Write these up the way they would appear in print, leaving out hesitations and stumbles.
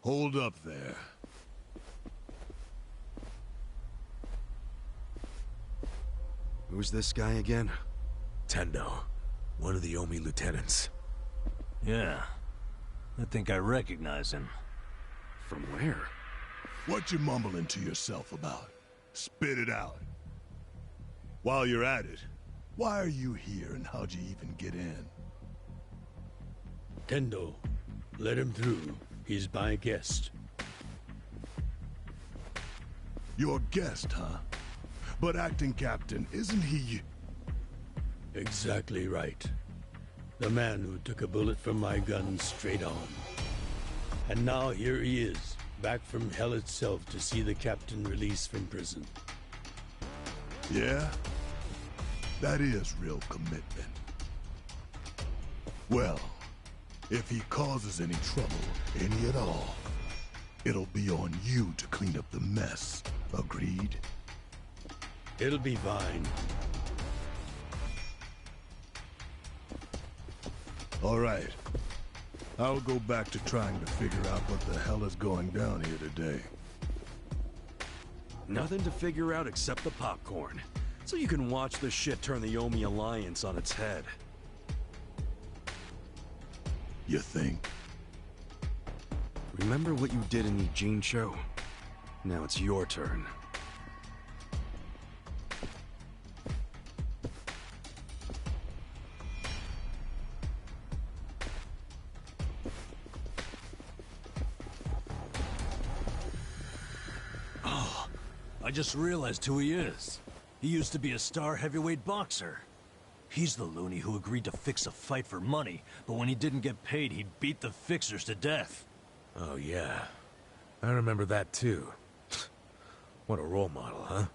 Hold up there. Who's this guy again? Tendo, one of the Omi lieutenants. Yeah. I think I recognize him. From where? What you mumbling to yourself about? Spit it out. While you're at it, why are you here and how'd you even get in? Tendo, let him through. He's my guest. Your guest, huh? But acting captain, isn't he... Exactly right. The man who took a bullet from my gun straight on. And now here he is, back from hell itself to see the captain released from prison. Yeah? That is real commitment. Well, if he causes any trouble, any at all, it'll be on you to clean up the mess. Agreed? It'll be fine. All right. I'll go back to trying to figure out what the hell is going down here today. Nothing to figure out except the popcorn. So you can watch the shit turn the Omi Alliance on its head. You think? Remember what you did in Ijincho? Now it's your turn. Oh, I just realized who he is. He used to be a star heavyweight boxer. He's the loony who agreed to fix a fight for money, but when he didn't get paid, he beat the fixers to death. Oh, yeah. I remember that, too. What a role model, huh?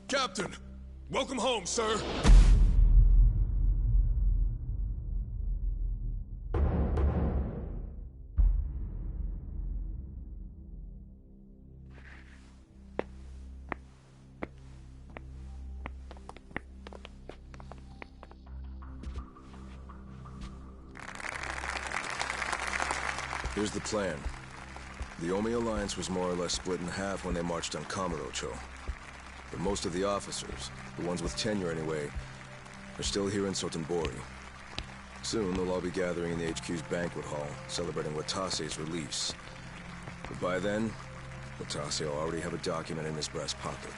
Captain! Welcome home, sir! Here's the plan. The Omi Alliance was more or less split in half when they marched on Kamurocho. But most of the officers, the ones with tenure anyway, are still here in Sotenbori. Soon they'll all be gathering in the HQ's banquet hall, celebrating Watase's release. But by then, Watase will already have a document in his breast pocket.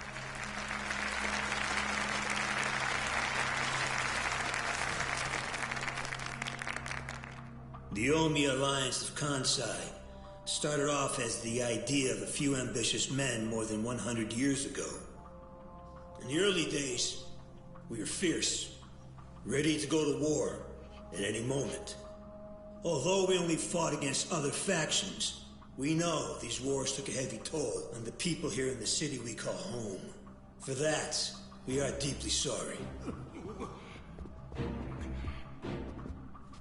The Omi Alliance of Kansai started off as the idea of a few ambitious men more than 100 years ago. In the early days, we were fierce, ready to go to war at any moment. Although we only fought against other factions, we know these wars took a heavy toll on the people here in the city we call home. For that, we are deeply sorry.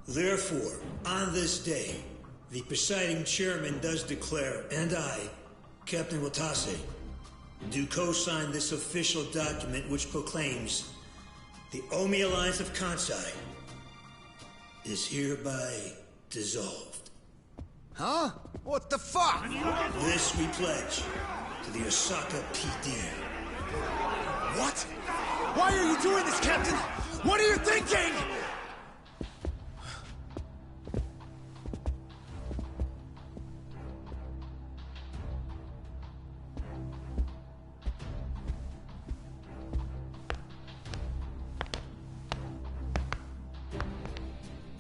Therefore, on this day, the presiding chairman does declare, and I, Captain Watase, do co-sign this official document which proclaims the Omi Alliance of Kansai is hereby dissolved. Huh? What the fuck? This we pledge to the Osaka PD. What? Why are you doing this, Captain? What are you thinking?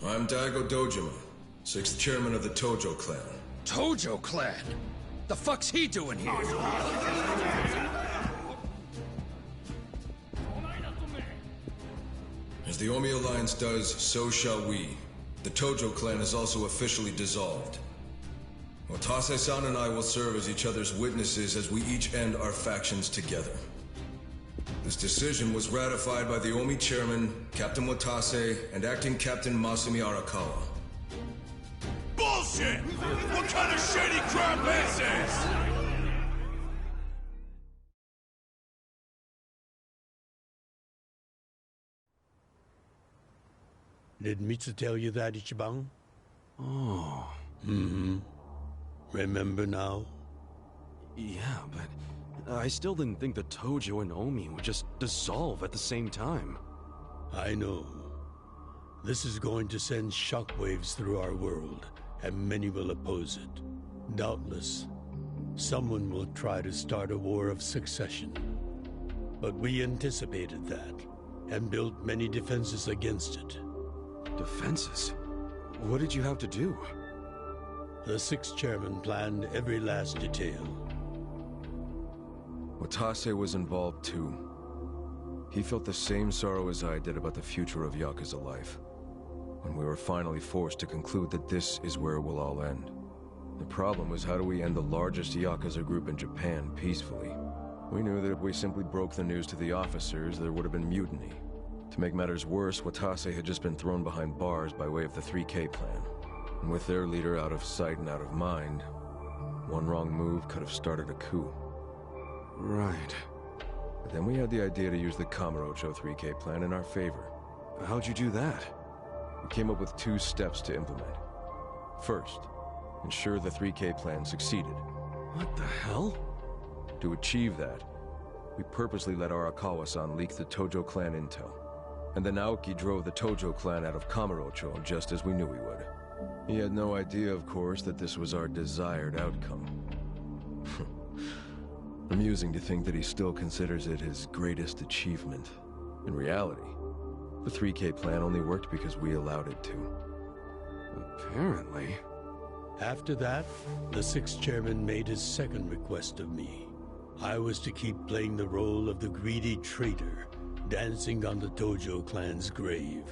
I'm Daigo Dojima, 6th chairman of the Tojo clan. Tojo clan? The fuck's he doing here? As the Omi Alliance does, so shall we. The Tojo clan is also officially dissolved. Watase-san and I will serve as each other's witnesses as we each end our factions together. This decision was ratified by the Omi chairman, Captain Watase, and acting Captain Masumi Arakawa. Bullshit! What kind of shady crap is this? Did Mitsu tell you that, Ichiban? Oh. Remember now? Yeah, but I still didn't think the Tojo and Omi would just dissolve at the same time. I know. This is going to send shockwaves through our world, and many will oppose it. Doubtless, someone will try to start a war of succession. But we anticipated that, and built many defenses against it. Defenses? What did you have to do? The sixth chairman planned every last detail. Watase was involved too. He felt the same sorrow as I did about the future of Yakuza life. When we were finally forced to conclude that this is where it will all end. The problem was, how do we end the largest Yakuza group in Japan peacefully? We knew that if we simply broke the news to the officers, there would have been mutiny. To make matters worse, Watase had just been thrown behind bars by way of the 3K plan. And with their leader out of sight and out of mind, one wrong move could have started a coup. Right. But then we had the idea to use the Kamurocho 3K plan in our favor. How'd you do that? We came up with 2 steps to implement. First, ensure the 3K plan succeeded. What the hell? To achieve that, we purposely let Arakawa-san leak the Tojo clan intel. And then Aoki drove the Tojo clan out of Kamurocho just as we knew he would. He had no idea, of course, that this was our desired outcome. Amusing to think that he still considers it his greatest achievement. In reality, the 3K plan only worked because we allowed it to. Apparently. After that, the sixth chairman made his second request of me. I was to keep playing the role of the greedy traitor, dancing on the Tojo clan's grave.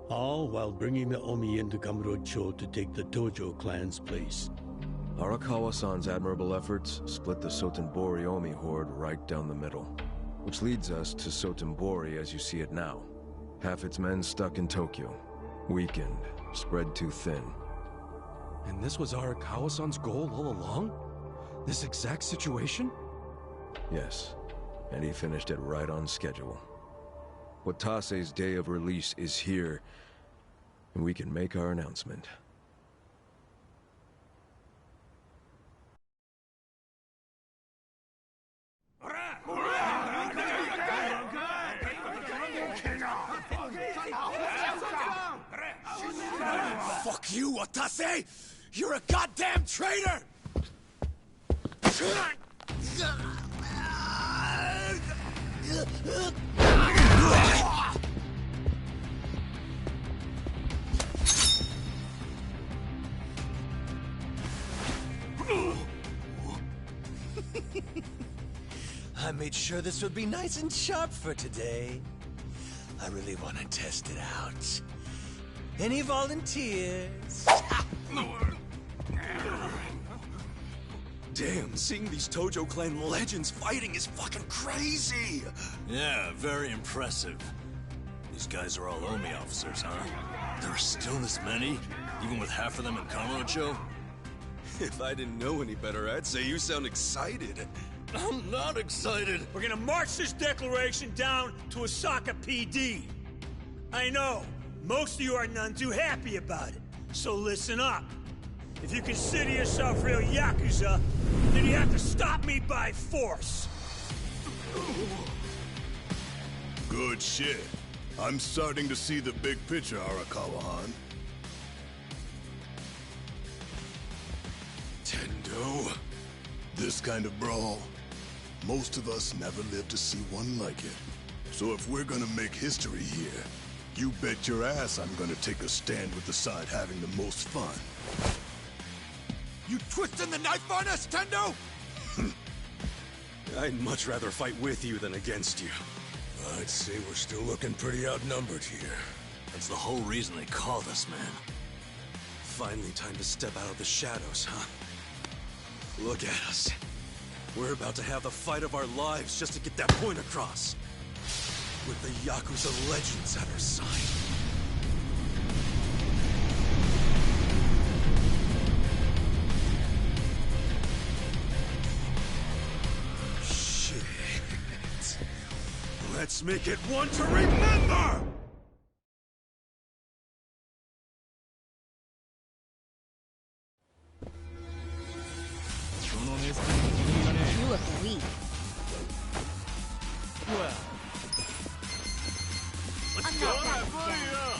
All while bringing the Omi into Kamurocho to take the Tojo clan's place. Arakawa-san's admirable efforts split the Sotenbori Omi horde right down the middle. Which leads us to Sotenbori as you see it now. Half its men stuck in Tokyo. Weakened, spread too thin. And this was Arakawa-san's goal all along? This exact situation? Yes, and he finished it right on schedule. Watase's day of release is here, and we can make our announcement. Fuck you, Watase! You're a goddamn traitor! I made sure this would be nice and sharp for today. I really want to test it out. Any volunteers? Damn, seeing these Tojo clan legends fighting is fucking crazy! Yeah, very impressive. These guys are all Omi officers, huh? There are still this many? Even with half of them in Kamurocho? If I didn't know any better, I'd say you sound excited. I'm not excited! We're gonna march this declaration down to Osaka PD. I know, most of you are none too happy about it, so listen up. If you consider yourself real Yakuza, then you have to stop me by force. Good shit. I'm starting to see the big picture, Arakawa-han. Tendo? This kind of brawl, most of us never lived to see one like it. So if we're gonna make history here, you bet your ass I'm gonna take a stand with the side having the most fun. You twisting the knife on us, Tendo? I'd much rather fight with you than against you. I'd say we're still looking pretty outnumbered here. That's the whole reason they called us, man. Finally time to step out of the shadows, huh? Look at us. We're about to have the fight of our lives just to get that point across. With the Yakuza legends at our side. Shit. Let's make it one to remember! You look weak. Well, I'm not that down.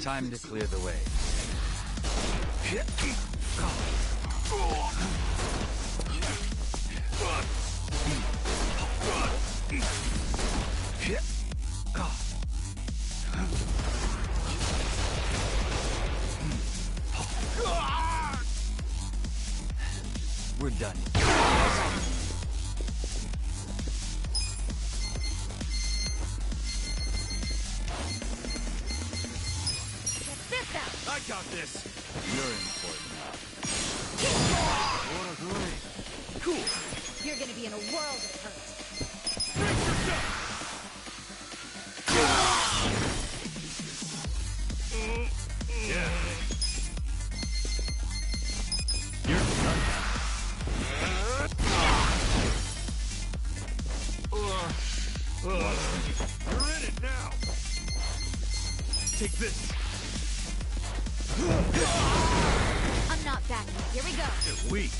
Time to clear the way. We're done. I got this! You're important now. Cool. You're gonna be in a world of hurt. yeah. You're done. You're in it now. Take this. I'm not backing. Here we go. You're weak.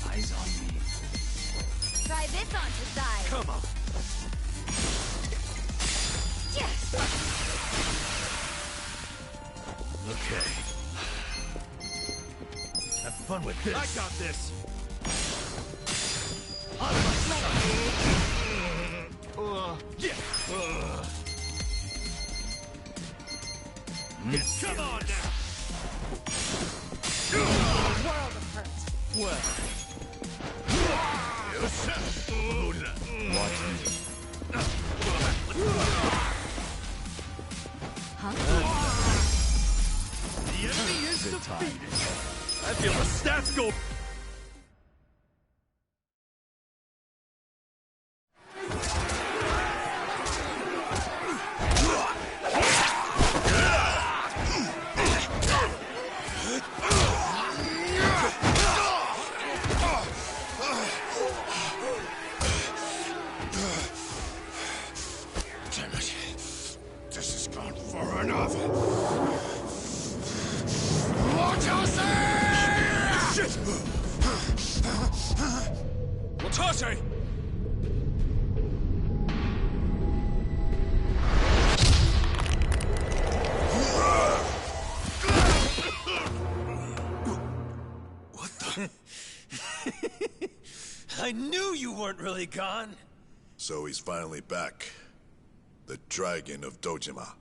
Eyes on me. Try this on your side. Come on. Yes. Okay. Have fun with this. I got this! On my side. Yeah. Come on now. World of hurt. Well. Watch me. Huh? The enemy is Good defeated. I feel the stats go... Damn it. This has gone far enough. Watase! Shit! Watase! What the? I knew you weren't really gone. So he's finally back. The Dragon of Dojima.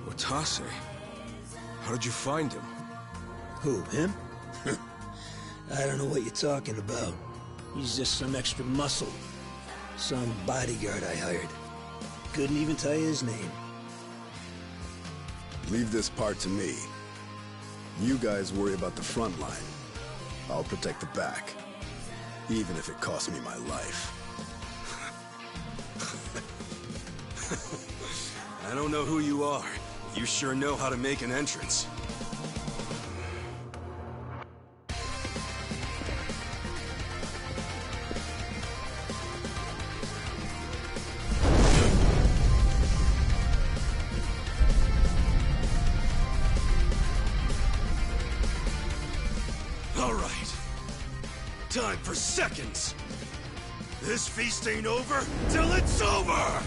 Watase? How did you find him? Who, him? I don't know what you're talking about. He's just some extra muscle. Some bodyguard I hired. Couldn't even tell you his name. Leave this part to me. You guys worry about the front line. I'll protect the back. Even if it costs me my life. I don't know who you are. You sure know how to make an entrance. All right. Time for seconds. This feast ain't over till it's over!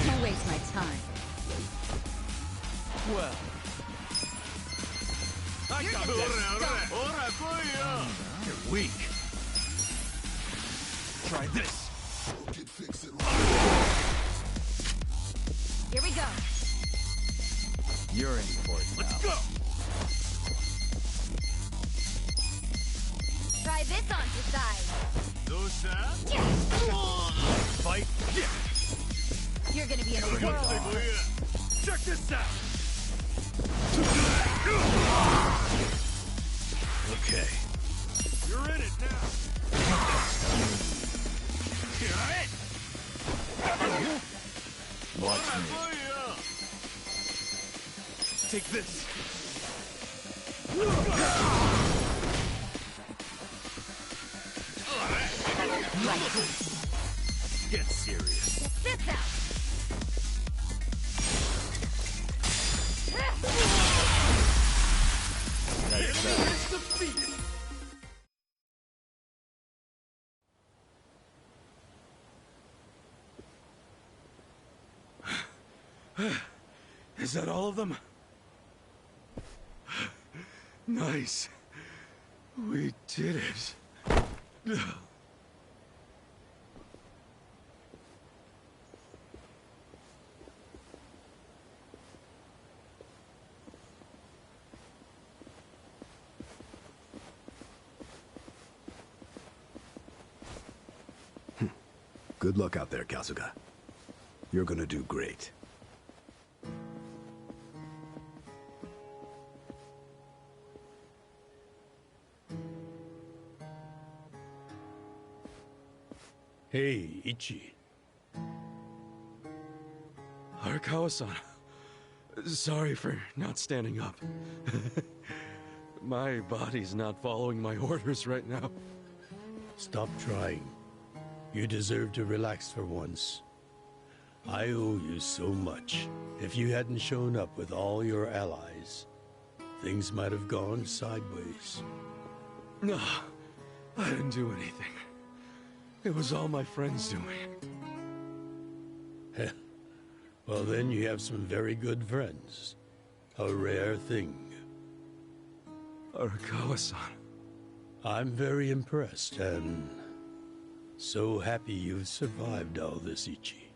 Don't waste my time. Well. I got this. You're weak. Try this. fix it. Here we go. You're in for it now. Let's go! Try this on to size. Fight! You're gonna be in a whirl. Check this out! Okay. You're in it now! Watch me. Take this! Get serious. Check this out. It's defeated! Is that all of them? Nice. We did it. Good luck out there, Kasuga. You're gonna do great. Hey, Ichi. Arakawa-san. Sorry for not standing up. My body's not following my orders right now. Stop trying. You deserve to relax for once. I owe you so much. If you hadn't shown up with all your allies, things might have gone sideways. No, I didn't do anything. It was all my friends doing. Well, then you have some very good friends. A rare thing. Arakawa-san. I'm very impressed and so happy you've survived all this, Ichi.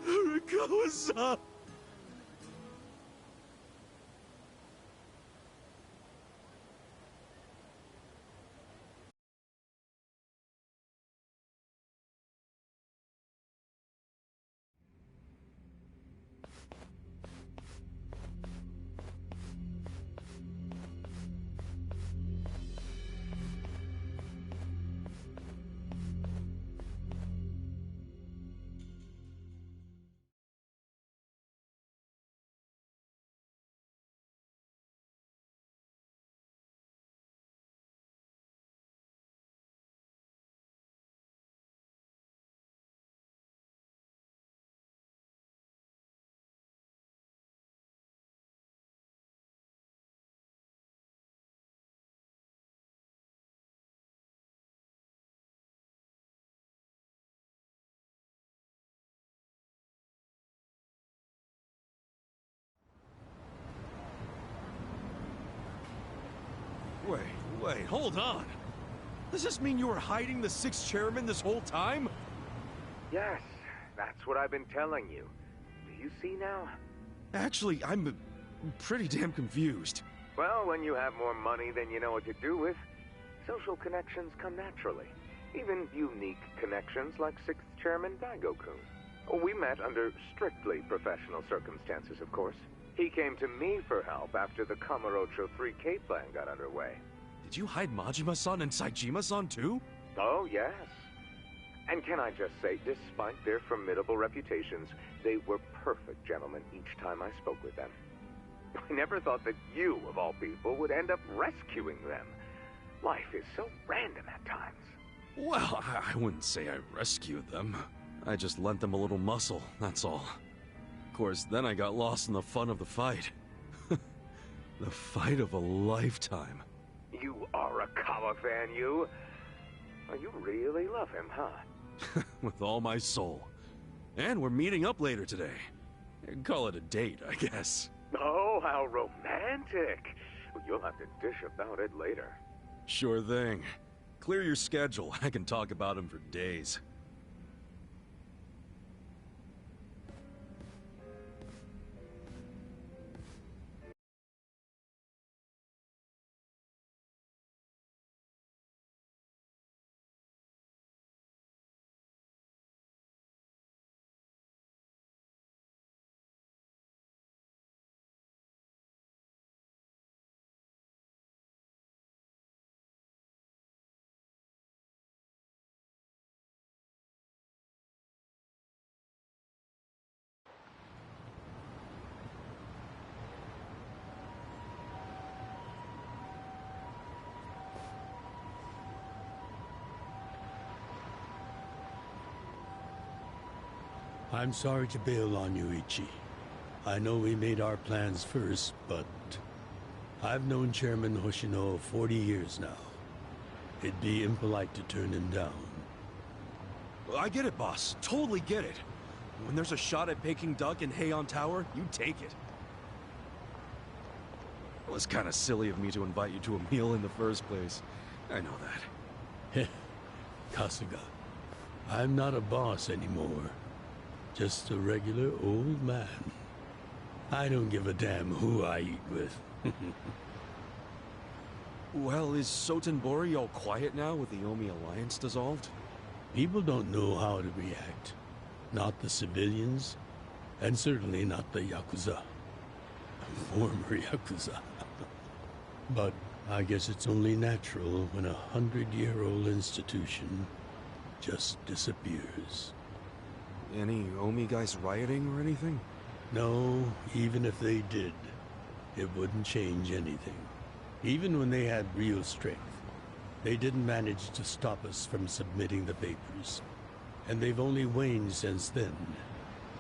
Arakawa-san! Wait, hold on. Does this mean you were hiding the sixth chairman this whole time? Yes, that's what I've been telling you. Do you see now? Actually, I'm pretty damn confused. Well, when you have more money than you know what to do with, social connections come naturally. Even unique connections like sixth chairman Daigo-kun. We met under strictly professional circumstances, of course. He came to me for help after the Kamurocho 3K plan got underway. Did you hide Majima-san and Saejima-san too? Oh, yes. And can I just say, despite their formidable reputations, they were perfect gentlemen each time I spoke with them. I never thought that you, of all people, would end up rescuing them. Life is so random at times. Well, I wouldn't say I rescued them. I just lent them a little muscle, that's all. Of course, then I got lost in the fun of the fight. The fight of a lifetime. You are a Kawa fan, you. Well, you really love him, huh? With all my soul. And we're meeting up later today. Call it a date, I guess. Oh, how romantic. Well, you'll have to dish about it later. Sure thing. Clear your schedule. I can talk about him for days. I'm sorry to bail on you, Ichi. I know we made our plans first, but I've known Chairman Hoshino 40 years now. It'd be impolite to turn him down. I get it, boss. Totally get it. When there's a shot at Peking Duck in Heian Tower, you take it. It was kind of silly of me to invite you to a meal in the first place. I know that. Kasuga, I'm not a boss anymore. Just a regular old man. I don't give a damn who I eat with. Well, is Sotenbori all quiet now with the Omi Alliance dissolved? People don't know how to react. Not the civilians, and certainly not the Yakuza. Former Yakuza. But I guess it's only natural when a 100-year-old institution just disappears. Any Omi guys rioting or anything? No, even if they did, it wouldn't change anything. Even when they had real strength, they didn't manage to stop us from submitting the papers. And they've only waned since then.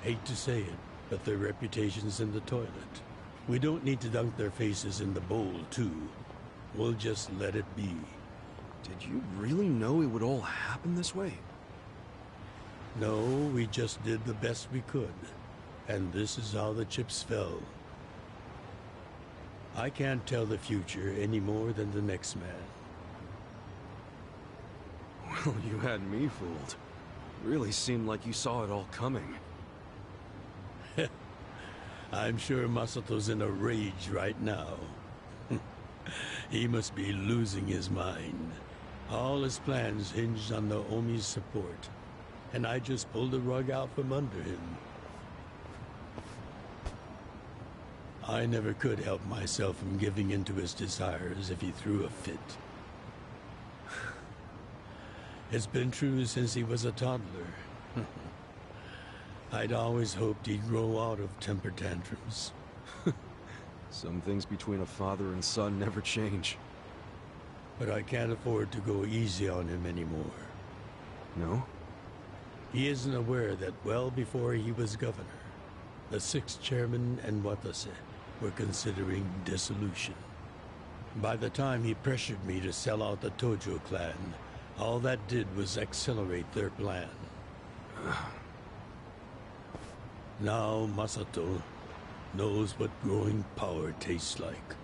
Hate to say it, but their reputation's in the toilet. We don't need to dunk their faces in the bowl, too. We'll just let it be. Did you really know it would all happen this way? No, we just did the best we could. And this is how the chips fell. I can't tell the future any more than the next man. Well, you had me fooled. Really seemed like you saw it all coming. I'm sure Masato's in a rage right now. He must be losing his mind. All his plans hinged on the Omi's support, and I just pulled the rug out from under him. I never could help myself from giving in to his desires if he threw a fit. It's been true since he was a toddler. I'd always hoped he'd grow out of temper tantrums. Some things between a father and son never change. But I can't afford to go easy on him anymore. No? He isn't aware that well before he was governor, the 6th chairman and Watase were considering dissolution. By the time he pressured me to sell out the Tojo clan, all that did was accelerate their plan. Now Masato knows what growing power tastes like.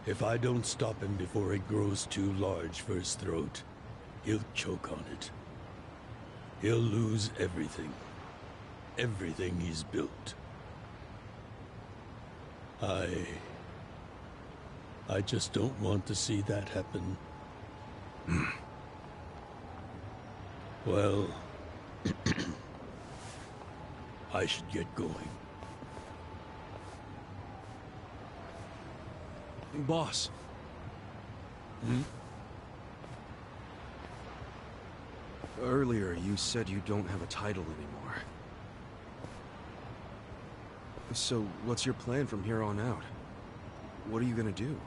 If I don't stop him before it grows too large for his throat, he'll choke on it. He'll lose everything. Everything he's built. I just don't want to see that happen. Well, I should get going. Boss. Earlier, you said you don't have a title anymore. So, what's your plan from here on out? What are you gonna do?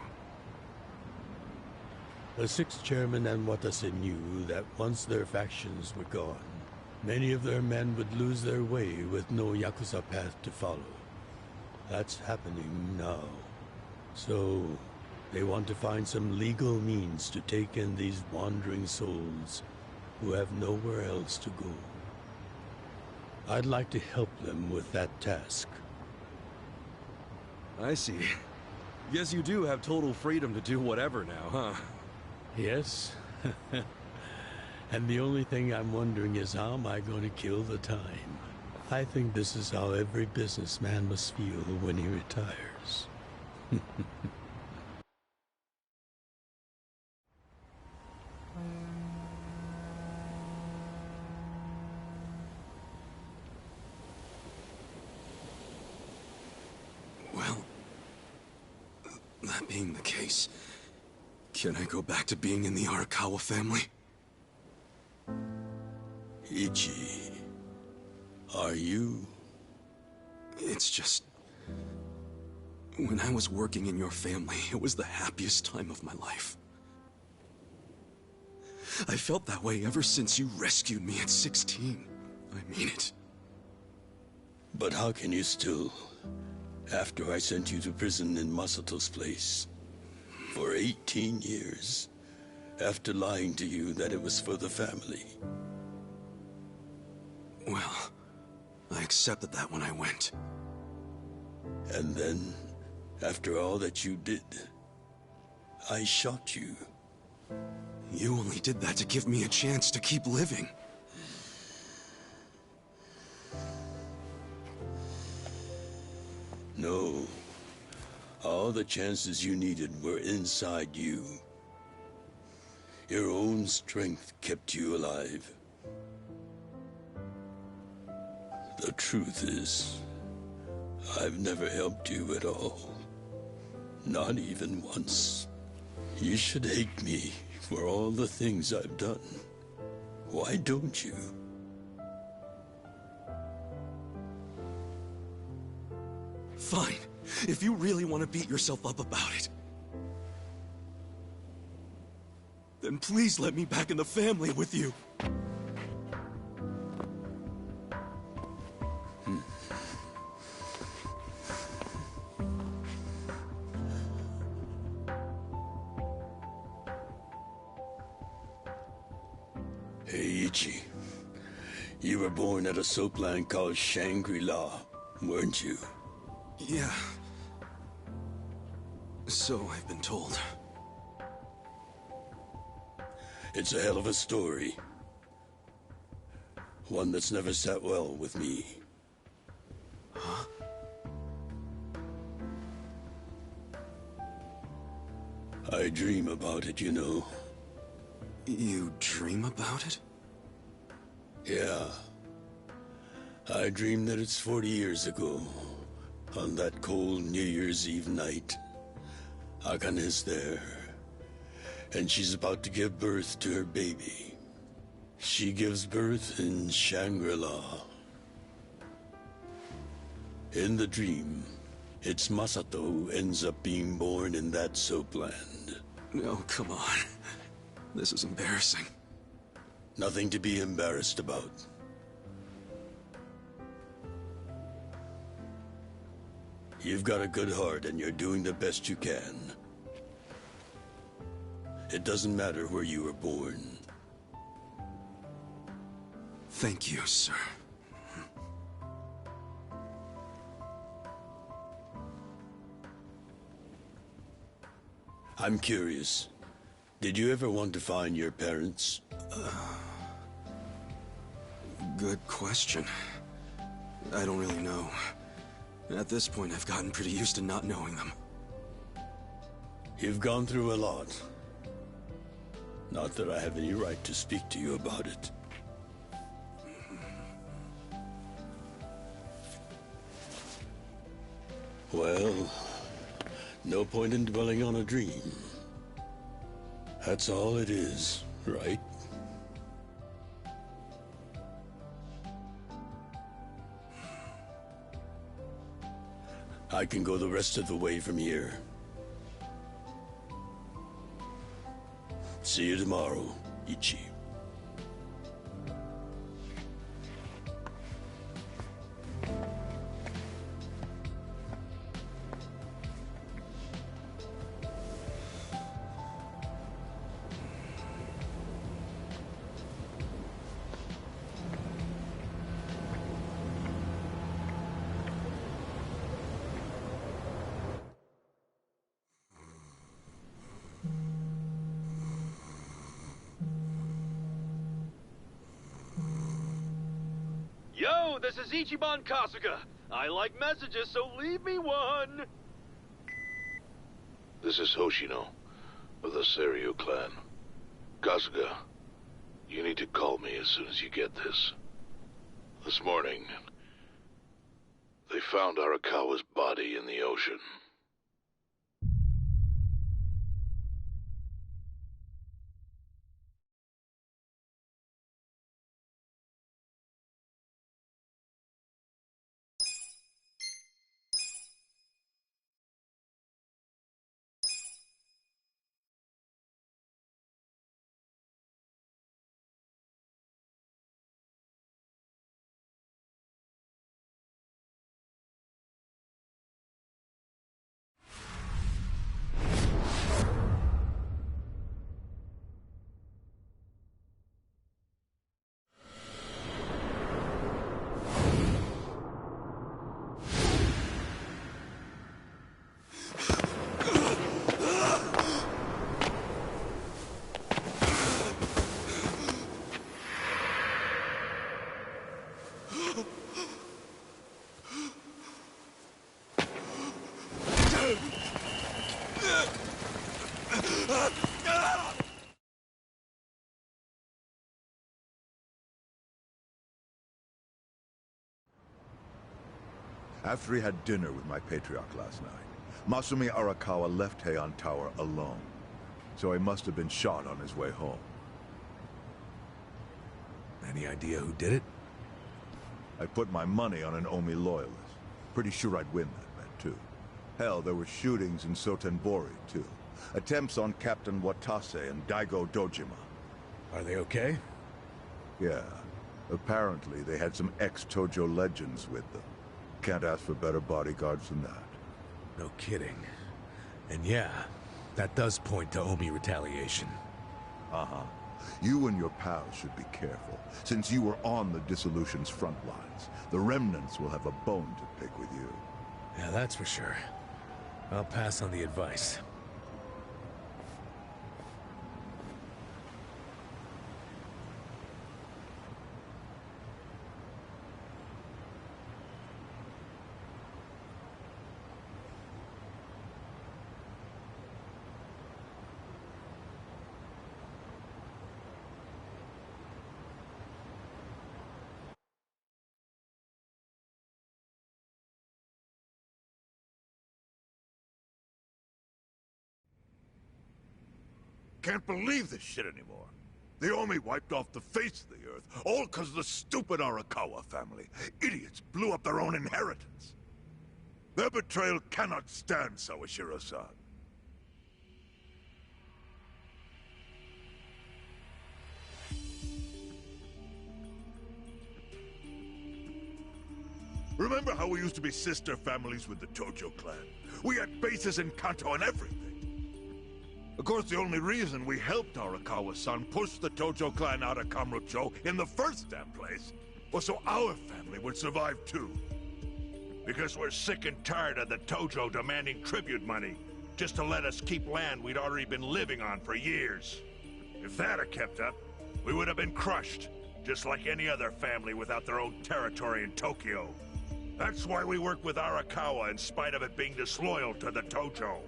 The 6th chairman and Watase knew that once their factions were gone, many of their men would lose their way with no Yakuza path to follow. That's happening now. So, they want to find some legal means to take in these wandering souls who have nowhere else to go. I'd like to help them with that task. I see. Guess you do have total freedom to do whatever now, huh? Yes. And the only thing I'm wondering is how am I going to kill the time? I think this is how every businessman must feel when he retires. Well, that being the case, can I go back to being in the Arakawa family? Ichi, are you? It's just... when I was working in your family, it was the happiest time of my life. I felt that way ever since you rescued me at 16. I mean it. But how can you still, after I sent you to prison in Masato's place, for 18 years, after lying to you that it was for the family? Well, I accepted that when I went. And then, after all that you did, I shot you. You only did that to give me a chance to keep living. No. All the chances you needed were inside you. Your own strength kept you alive. The truth is, I've never helped you at all. Not even once. You should hate me for all the things I've done. Why don't you? Fine. If you really want to beat yourself up about it, then please let me back in the family with you. Hey, Ichi. You were born at a soapland called Shangri-La, weren't you? Yeah. So I've been told. It's a hell of a story. One that's never sat well with me. Huh? I dream about it, you know. You dream about it? Yeah. I dream that it's 40 years ago, on that cold New Year's Eve night. Akane's there, and she's about to give birth to her baby. She gives birth in Shangri-La. In the dream, it's Masato who ends up being born in that soapland. No, come on. This is embarrassing. Nothing to be embarrassed about. You've got a good heart and you're doing the best you can. It doesn't matter where you were born. Thank you, sir. I'm curious. Did you ever want to find your parents? Good question. I don't really know. At this point, I've gotten pretty used to not knowing them. You've gone through a lot. Not that I have any right to speak to you about it. Well, no point in dwelling on a dream. That's all it is, right? I can go the rest of the way from here. See you tomorrow, Ichi. Hello, this is Ichiban Kasuga. I like messages, so leave me one. This is Hoshino, of the Seiryu clan. Kasuga, you need to call me as soon as you get this. This morning, they found Arakawa's body in the ocean. After he had dinner with my patriarch last night, Masumi Arakawa left Heian Tower alone. So he must have been shot on his way home. Any idea who did it? I put my money on an Omi loyalist. Pretty sure I'd win that bet, too. Hell, there were shootings in Sotenbori, too. Attempts on Captain Watase and Daigo Dojima. Are they okay? Yeah. Apparently, they had some ex-Tojo legends with them. Can't ask for better bodyguards than that. No kidding. And yeah, that does point to Omi retaliation. Uh-huh. You and your pals should be careful, since you were on the dissolution's front lines. The remnants will have a bone to pick with you. Yeah, that's for sure. I'll pass on the advice. Can't believe this shit anymore. The Omi wiped off the face of the earth, all because of the stupid Arakawa family. Idiots blew up their own inheritance. Their betrayal cannot stand, Sawashiro-san. Remember how we used to be sister families with the Tojo clan? We had bases in Kanto and everything. Of course, the only reason we helped Arakawa-san push the Tojo clan out of Kamurocho in the first damn place was so our family would survive too. Because we're sick and tired of the Tojo demanding tribute money just to let us keep land we'd already been living on for years. If that had kept up, we would have been crushed, just like any other family without their own territory in Tokyo. That's why we work with Arakawa in spite of it being disloyal to the Tojo.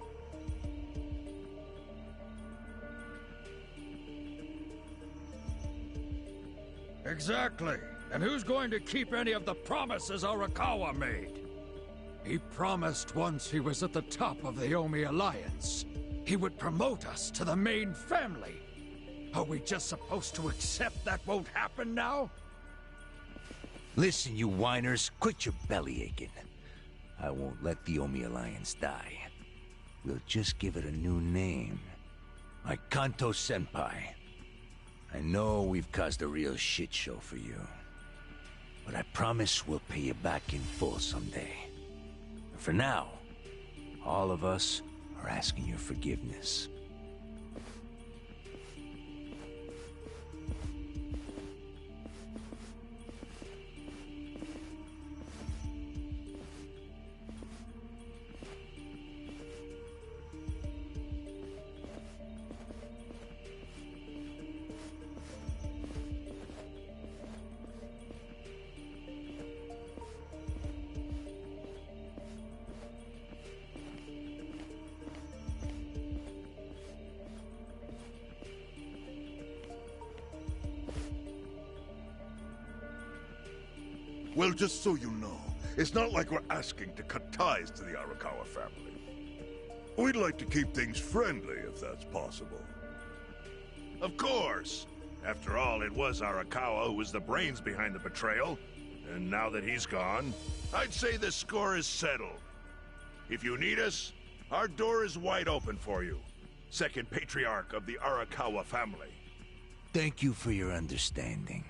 Exactly. And who's going to keep any of the promises Arakawa made? He promised once he was at the top of the Omi Alliance, he would promote us to the main family. Are we just supposed to accept that won't happen now? Listen, you whiners, quit your belly aching. I won't let the Omi Alliance die. We'll just give it a new name. My Kanto Senpai. I know we've caused a real shit show for you. But I promise we'll pay you back in full someday. And for now, all of us are asking your forgiveness. Well, just so you know, it's not like we're asking to cut ties to the Arakawa family. We'd like to keep things friendly, if that's possible. Of course. After all, it was Arakawa who was the brains behind the betrayal. And now that he's gone, I'd say the score is settled. If you need us, our door is wide open for you. Second patriarch of the Arakawa family. Thank you for your understanding.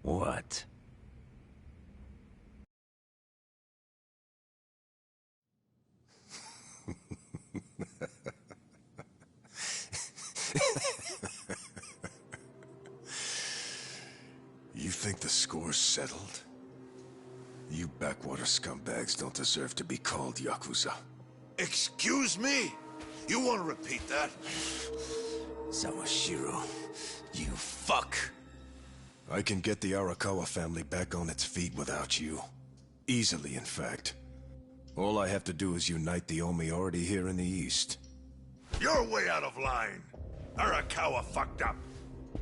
What? You think the score's settled? You backwater scumbags don't deserve to be called Yakuza. Excuse me? You want to repeat that? Sawashiro, you fuck! I can get the Arakawa family back on its feet without you. Easily, in fact. All I have to do is unite the Omi already here in the East. You're way out of line. Arakawa fucked up.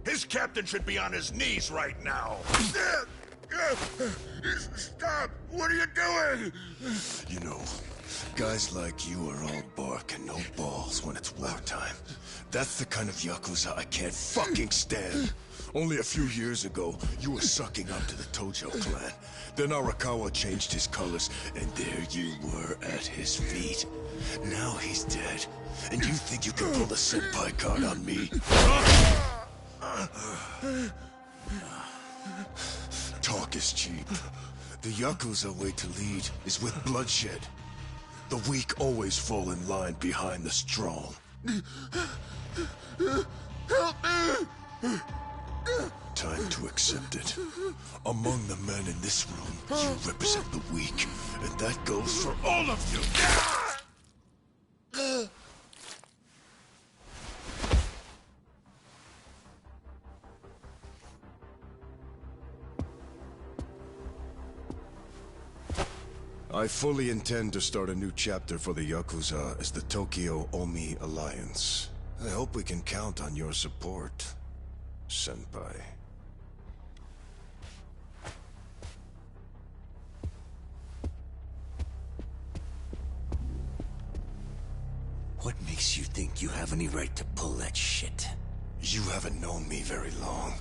His captain should be on his knees right now. Stop! What are you doing? You know, guys like you are all bark and no balls when it's wartime. That's the kind of Yakuza I can't fucking stand. Only a few years ago, you were sucking up to the Tojo clan. Then Arakawa changed his colors, and there you were at his feet. Now he's dead, and you think you can pull the senpai card on me? Talk is cheap. The Yakuza way to lead is with bloodshed. The weak always fall in line behind the strong. Help me! Time to accept it. Among the men in this room, you represent the weak, and that goes for all of you. I fully intend to start a new chapter for the Yakuza as the Tokyo Omi Alliance. I hope we can count on your support, Senpai. What makes you think you have any right to pull that shit? You haven't known me very long,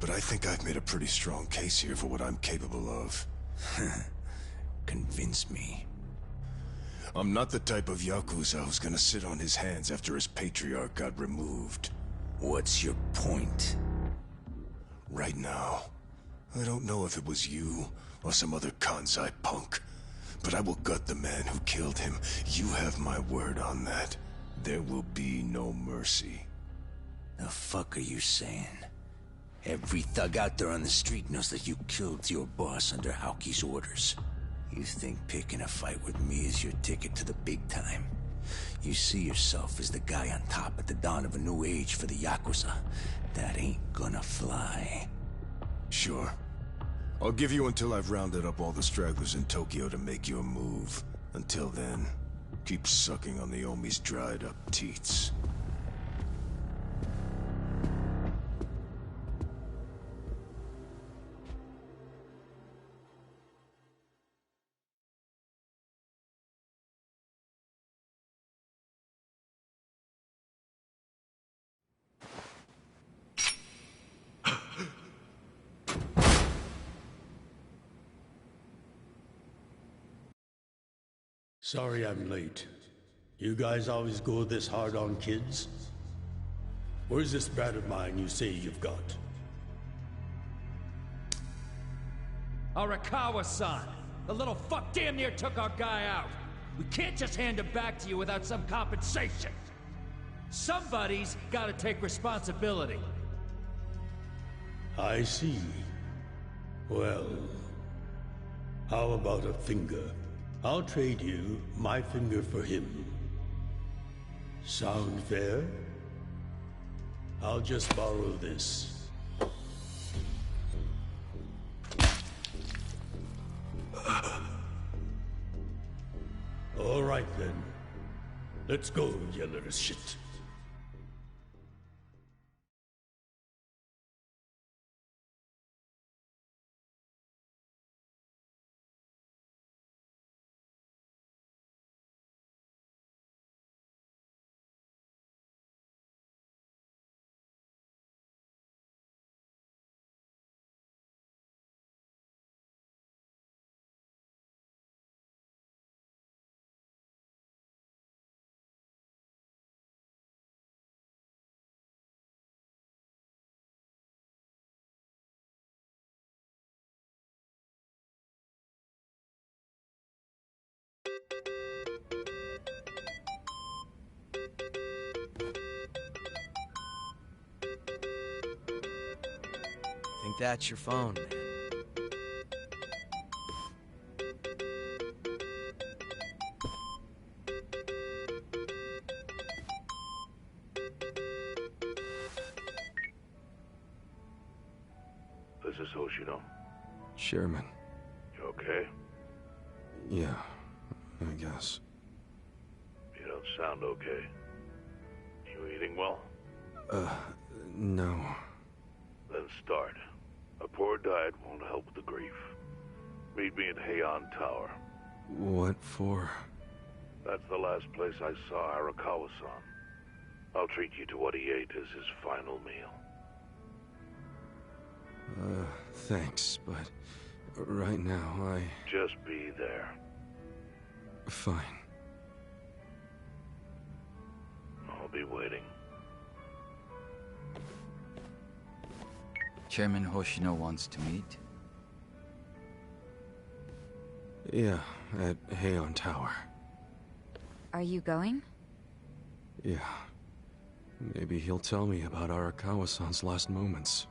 but I think I've made a pretty strong case here for what I'm capable of. Convince me. I'm not the type of Yakuza who's gonna sit on his hands after his patriarch got removed. What's your point? Right now, I don't know if it was you or some other Kansai punk, but I will gut the man who killed him. You have my word on that. There will be no mercy. The fuck are you saying? Every thug out there on the street knows that you killed your boss under Haoki's orders. You think picking a fight with me is your ticket to the big time? You see yourself as the guy on top at the dawn of a new age for the Yakuza. That ain't gonna fly. Sure. I'll give you until I've rounded up all the stragglers in Tokyo to make your move. Until then, keep sucking on the Omi's dried up teats. Sorry I'm late. You guys always go this hard on kids? Where's this brat of mine you say you've got? Arakawa-san! The little fuck damn near took our guy out! We can't just hand him back to you without some compensation! Somebody's gotta take responsibility. I see. Well, how about a finger? I'll trade you my finger for him. Sound fair? I'll just borrow this. All right then. Let's go, you little shit. think that's your phone, man. This is Hoshino. Chairman. You okay? Yeah, I guess. You don't sound okay. You eating well? No. Then start. A poor diet won't help with the grief. Meet me at Heian Tower. What for? That's the last place I saw Arakawa-san. I'll treat you to what he ate as his final meal. Thanks, but right now I... Just be there. Fine. I'll be waiting. Chairman Hoshino wants to meet. Yeah, at Heian Tower. Are you going? Yeah. Maybe he'll tell me about Arakawa-san's last moments.